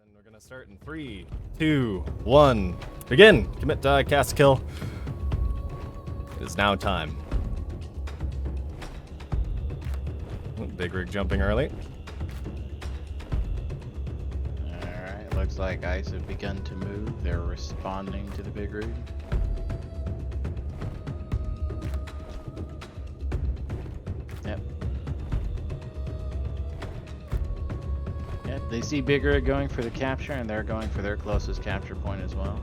And we're gonna start in 3, 2, 1. Begin! Commit, die, cast, kill. It is now time. Big rig jumping early. Alright, looks like ice have begun to move. They're responding to the big rig. Yep. Yep, they see big rig going for the capture, and they're going for their closest capture point as well.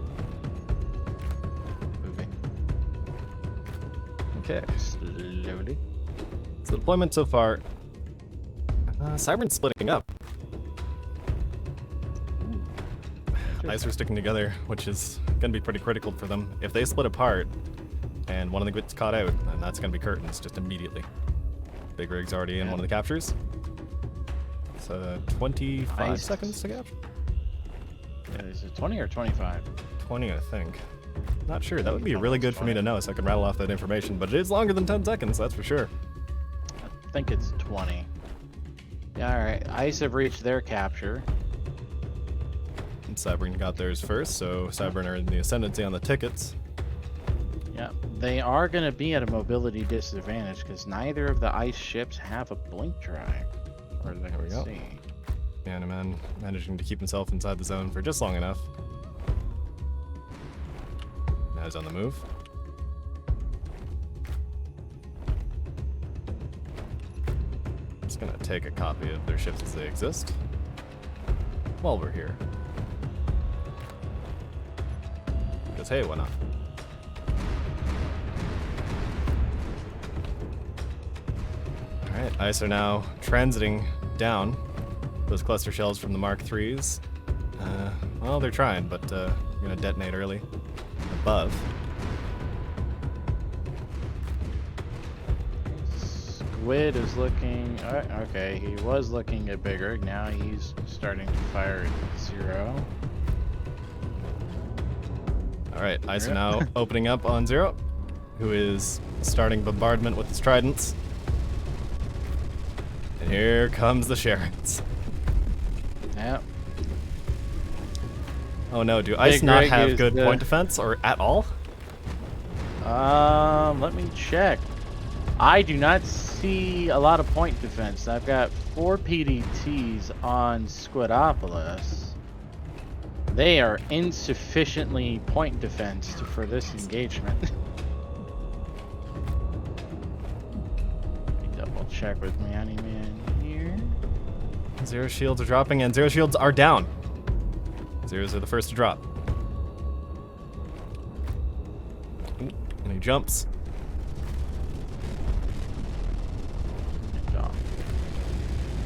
Moving. Okay. Slowly. So deployment so far. Cybern's splitting up. Ice are sticking together, which is gonna be pretty critical for them. If they split apart and one of them gets caught out, then that's gonna be curtains just immediately. Big rig's already in one of the captures. So 25 seconds to capture? Yeah, is it 20 or 25? 20, I think. Not sure. That would be really good for me to know so I can rattle off that information, but it is longer than 10 seconds, that's for sure. I think it's 20. Yeah, alright. Ice have reached their capture. And Cybern got theirs first, so Cybern are in the ascendancy on the tickets. Yeah, they are going to be at a mobility disadvantage because neither of the ice ships have a blink drive. Or they There we go. see. Man managing to keep himself inside the zone for just long enough. Now he's on the move. Just gonna take a copy of their ships as they exist while we're here. Because hey, why not? Alright, ice are now transiting down those cluster shells from the Mark IIIs. Well, they're trying, but you're gonna detonate early. Above. Squid is looking... okay, he was looking at bigger. Now he's starting to fire at 0. Alright, ice are now opening up on 0, who is starting bombardment with his tridents. And here comes the Sharons. Yep. Oh no, do ice Big not rig have is good the- point defense, or at all? Let me check. I do not see a lot of point defense. I've got 4 PDTs on Squidopolis. They are insufficiently point defensed for this engagement. Double check with Manny Man here. 0 shields are dropping, and 0 shields are down. Zeros are the first to drop. Ooh, and he jumps.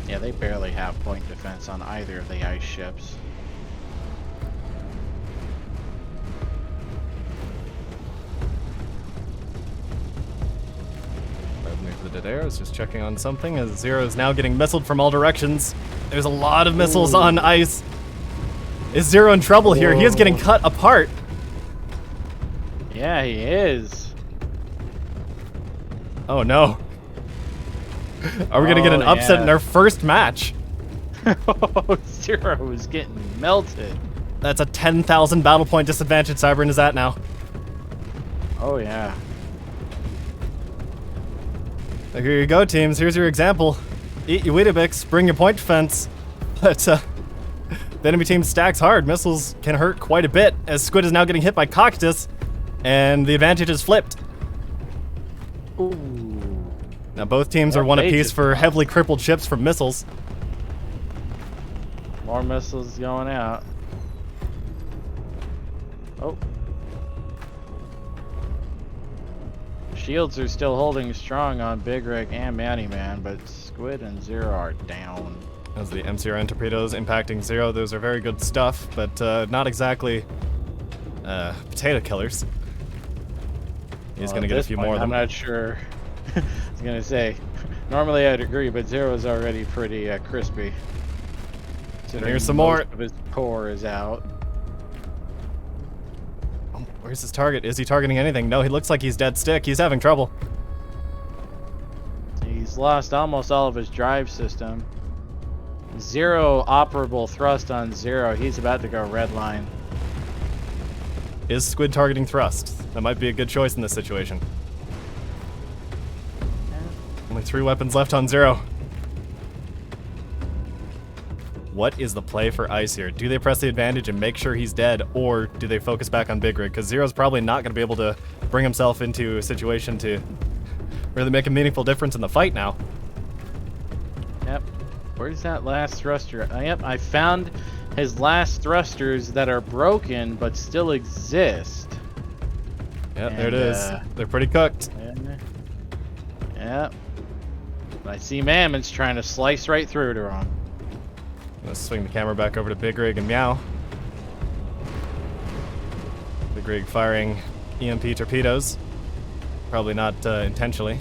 Yeah, they barely have point defense on either of the ice ships. The dead air is just checking on something as 0 is now getting missiled from all directions. There's a lot of missiles on ice. Is 0 in trouble here? He is getting cut apart. Yeah, he is. Oh no. Are we gonna get an upset in our first match? 0 is getting melted. That's a 10,000 battle point disadvantage Cybern is at now. Oh yeah. Here you go, teams. Here's your example. Eat your Weetabix, bring your point defense. But the enemy team stacks hard. Missiles can hurt quite a bit as Squid is now getting hit by Cockatus, and the advantage is flipped. Ooh. Now both teams are one they apiece just for lost. heavily crippled ships from missiles. More missiles going out. Oh. Shields are still holding strong on Big Rig and Manny Man, but Squid and 0 are down. As the MCRN torpedoes impacting 0, those are very good stuff, but not exactly potato killers. He's gonna get a few more of them. I'm not sure. I was gonna say, normally I'd agree, but 0 is already pretty crispy. Here's some more. Most of his core is out. Oh, where's his target? Is he targeting anything? No, he looks like he's dead stick. He's having trouble. He's lost almost all of his drive system. Zero operable thrust on Zero. He's about to go red line. Is Squid targeting thrust? That might be a good choice in this situation. Only 3 weapons left on Zero. What is the play for Ice here? Do they press the advantage and make sure he's dead, or do they focus back on Big Rig? Because Zero's probably not going to be able to bring himself into a situation to really make a meaningful difference in the fight now. Yep. Where's that last thruster? Yep, I found his last thrusters that are broken but still exist. Yep, And, there it is. They're pretty cooked. Yep. I see Mammon's trying to slice right through to him. Let's swing the camera back over to Big Rig and Meow. Big Rig firing EMP torpedoes. Probably not intentionally.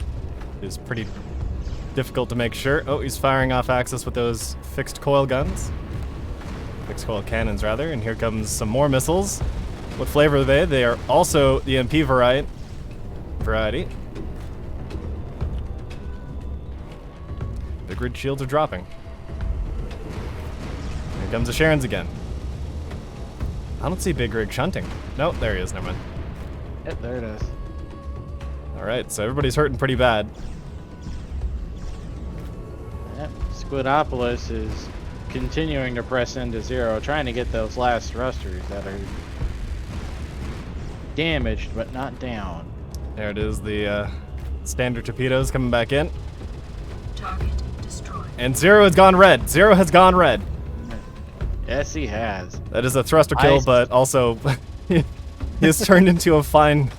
It's pretty difficult to make sure. Oh, he's firing off axis with those fixed coil guns. Fixed coil cannons, rather. And here comes some more missiles. What flavor are they? They are also the EMP variety. The grid shields are dropping. Here comes the Sharons again. I don't see Big Rig shunting. No, there he is. Never mind. Yep, there it is. Alright, so everybody's hurting pretty bad. Yep. Squidopolis is continuing to press into Zero, trying to get those last thrusters that are damaged but not down. There it is, the standard torpedoes coming back in. Target destroyed. And Zero has gone red. Zero has gone red. Yes, he has. That is a thruster kill, but also he has turned into a fine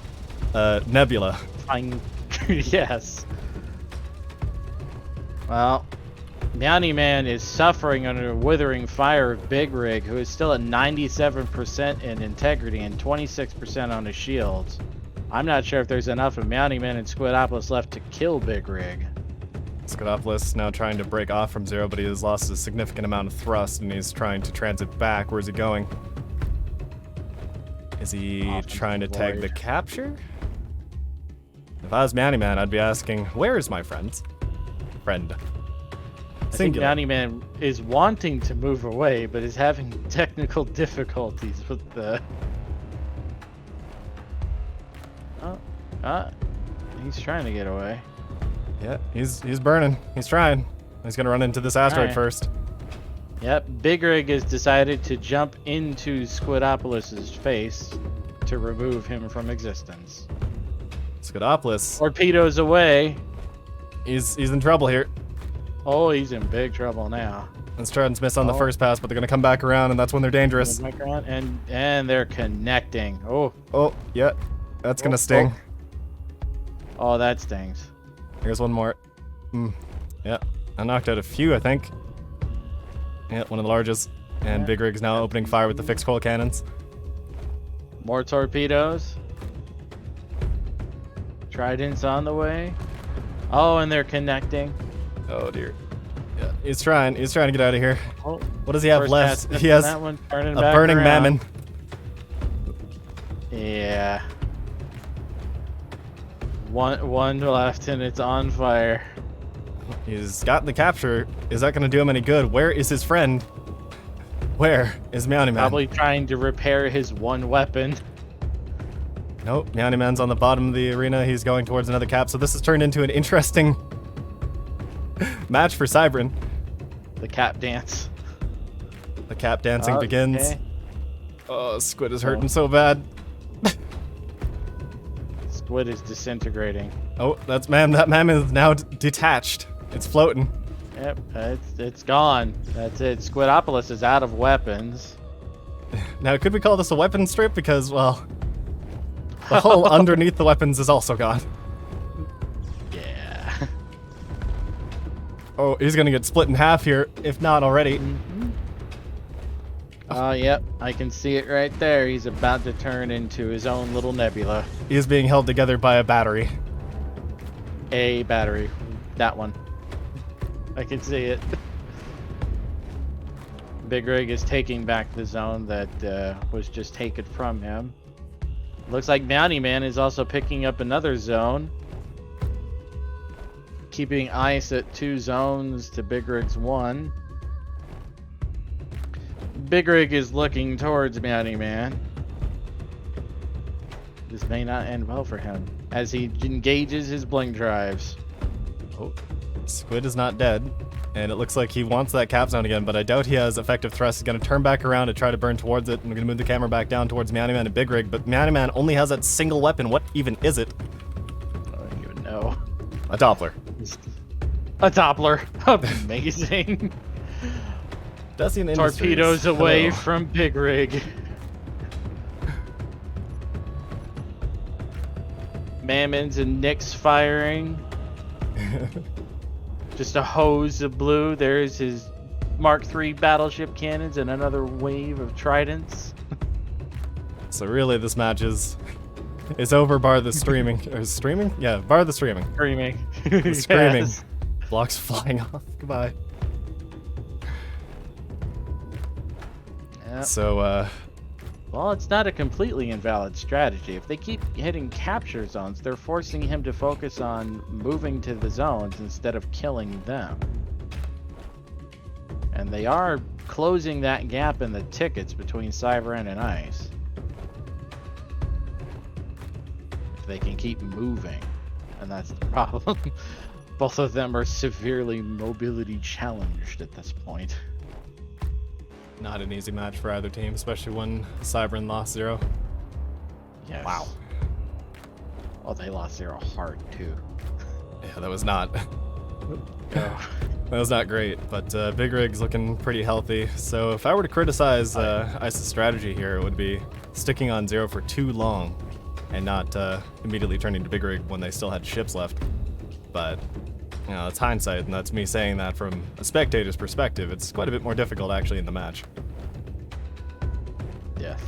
nebula. Fine. Yes. Well, Bounty Man is suffering under the withering fire of Big Rig, who is still at 97% in integrity and 26% on his shields. I'm not sure if there's enough of Bounty Man and Squidopolis left to kill Big Rig. Squidopolis now trying to break off from Zero, but he has lost a significant amount of thrust, and he's trying to transit back. Where's he going? Is he Off trying to into the tag the void. capture? If I was Bounty Man, I'd be asking, where is my friend? I think Singular. Bounty Man is wanting to move away, but is having technical difficulties with the... He's trying to get away. Yeah, he's burning. He's trying. He's gonna run into this asteroid Alright. first. Yep, Big Rig has decided to jump into Squidopolis's face to remove him from existence. Squidopolis, Torpedoes away. he's in trouble here. Oh, he's in big trouble now. Let's try and miss on the Oh. first pass, but they're gonna come back around, and that's when they're dangerous. Back around, and they're connecting. Oh, Oh, yeah, that's gonna sting. oh, that stings. Here's one more. Yeah, I knocked out a few, I think. Yeah, one of the largest. And Yeah. Big Rig's now opening fire with the fixed coil cannons. More torpedoes. Trident's on the way. Oh, and they're connecting. Oh dear. Yeah, he's trying to get out of here. Oh, What does he have first left? pass He has that one, turning a back burning around. mammon. Yeah. One left and it's on fire. He's gotten the capture. Is that gonna do him any good? Where is his friend? Where is Meowny Man? Probably trying to repair his one weapon. Nope, Meowny Man's on the bottom of the arena. He's going towards another cap. So this has turned into an interesting match for Cybrin. The cap dance. The cap dancing begins. Okay. Oh, Squid is hurting so bad. Squid is disintegrating. Oh, that man is now detached. It's floating. Yep, it's gone. That's it. Squidopolis is out of weapons. Now, could we call this a weapon strip? Because, well, the hull underneath the weapons is also gone. Yeah. Oh, he's gonna get split in half here, if not already. Yep, I can see it right there. He's about to turn into his own little nebula. He is being held together by a battery. A battery. That one. I can see it. Big Rig is taking back the zone that was just taken from him. Looks like Bounty Man is also picking up another zone. Keeping ice at 2 zones to Big Rig's 1. Big Rig is looking towards Meowdy Man. This may not end well for him as he engages his bling drives. Oh, Squid is not dead, and it looks like he wants that cap zone again, but I doubt he has effective thrust. He's going to turn back around to try to burn towards it. I'm going to move the camera back down towards Meowdy Man and Big Rig, but Meowdy Man only has that single weapon. What even is it? I don't even know. A Doppler. A Doppler. Amazing. Dacian Industries. Torpedoes away Hello. from Big Rig. Mammons and Nick's firing. Just a hose of blue. There's his Mark III battleship cannons and another wave of tridents. So really, this match is over, bar the streaming. Or streaming? Yeah, bar the streaming. Screaming. The screaming. Yes. Blocks flying off. Goodbye. Yep. So, Well, it's not a completely invalid strategy. If they keep hitting capture zones, they're forcing him to focus on moving to the zones instead of killing them. And they are closing that gap in the tickets between Cyberend and Ice. If they can keep moving. And that's the problem. Both of them are severely mobility challenged at this point. not an easy match for either team, especially when Cyberend lost 0. Yes. Wow. Oh, they lost 0 hard too. Yeah, that was not Oh. that was not great, but Big Rig's looking pretty healthy. So if I were to criticize Ice's strategy here, it would be sticking on 0 for too long and not immediately turning to Big Rig when they still had ships left. But you know, it's hindsight, and that's me saying that from a spectator's perspective. It's quite a bit more difficult actually in the match. Yes.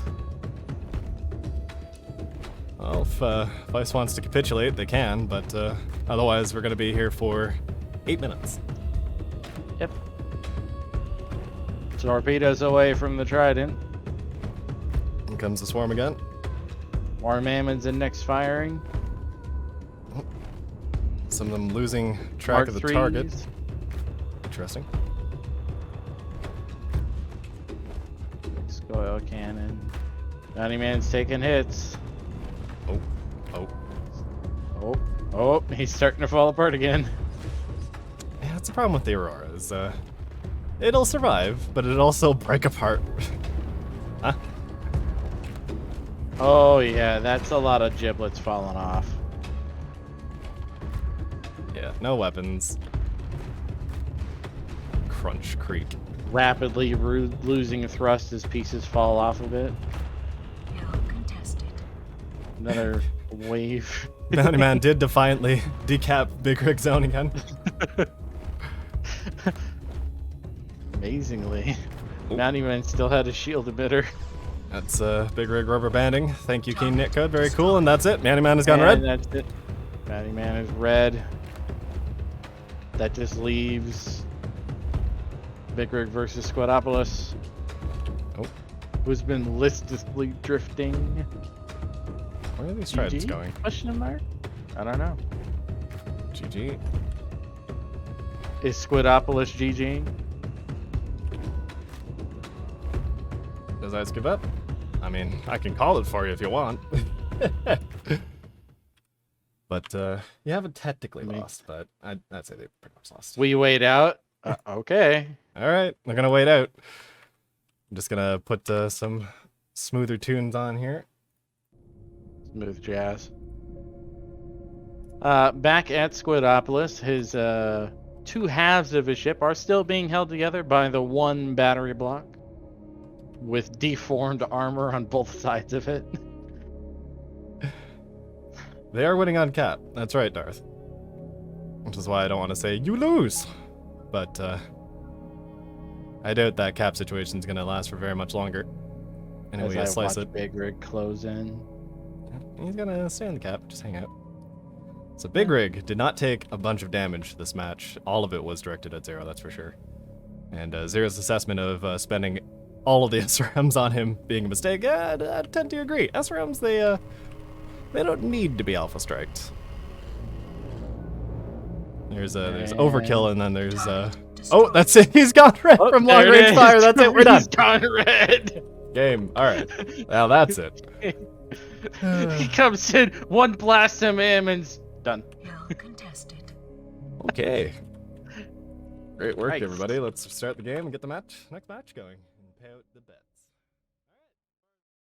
Well, if Ice wants to capitulate, they can, but otherwise we're going to be here for 8 minutes. Yep. Torpedoes away from the Trident. Here comes the swarm again. More Mammons and Nick's firing. Some of them losing track Mark of the threes. target. Interesting. Scoil cannon. Bounty Man's taking hits. Oh, oh. Oh, oh, he's starting to fall apart again. Yeah, that's the problem with the Aurora, is it'll survive, but it'll also break apart. Huh? Oh yeah, that's a lot of giblets falling off. Yeah, no weapons. Crunch creak. Rapidly losing thrust as pieces fall off of it. Kill contested. Another wave. Bounty Man did defiantly decap Big Rig Zone again. Amazingly. Bounty Man still had a shield emitter. That's Big Rig rubber banding. Thank you, Keen Knit Code. Very cool, and that's it. Bounty Man has gone And red. that's it. Bounty Man is red. That just leaves Big Rig versus Squadopolis. Oh. Who's been listlessly drifting. Where are these tridents GG? going? Question mark? I don't know. GG. Is Squadopolis GG? Does Ice give up? I mean, I can call it for you if you want. But you haven't technically lost, but I'd say they pretty much lost. We wait out? Okay. All right, we're gonna wait out. I'm just gonna put some smoother tunes on here. Smooth jazz. Back at Squadopolis, his two halves of his ship are still being held together by the one battery block with deformed armor on both sides of it. They are winning on cap. That's right, Darth. Which is why I don't want to say you lose. But I doubt that cap situation's gonna last for very much longer. Anyway, As I slice watch it. Big Rig close in. He's gonna stay on the cap, just hang out. So Big Rig did not take a bunch of damage this match. All of it was directed at Zero, that's for sure. And Zero's assessment of spending all of the SRMs on him being a mistake, I tend to agree. SRMs, they don't need to be alpha striked. There's overkill, and then there's Oh, that's it. He's gone red Oh, from there long it range is. fire. That's it. We're done. He's gone red. Game. All right. Now that's it. He comes in, one blast him in, and it's done. Kill contested. Okay. Great work, Nice. everybody. Let's start the game and get the next match going and pay out the bet.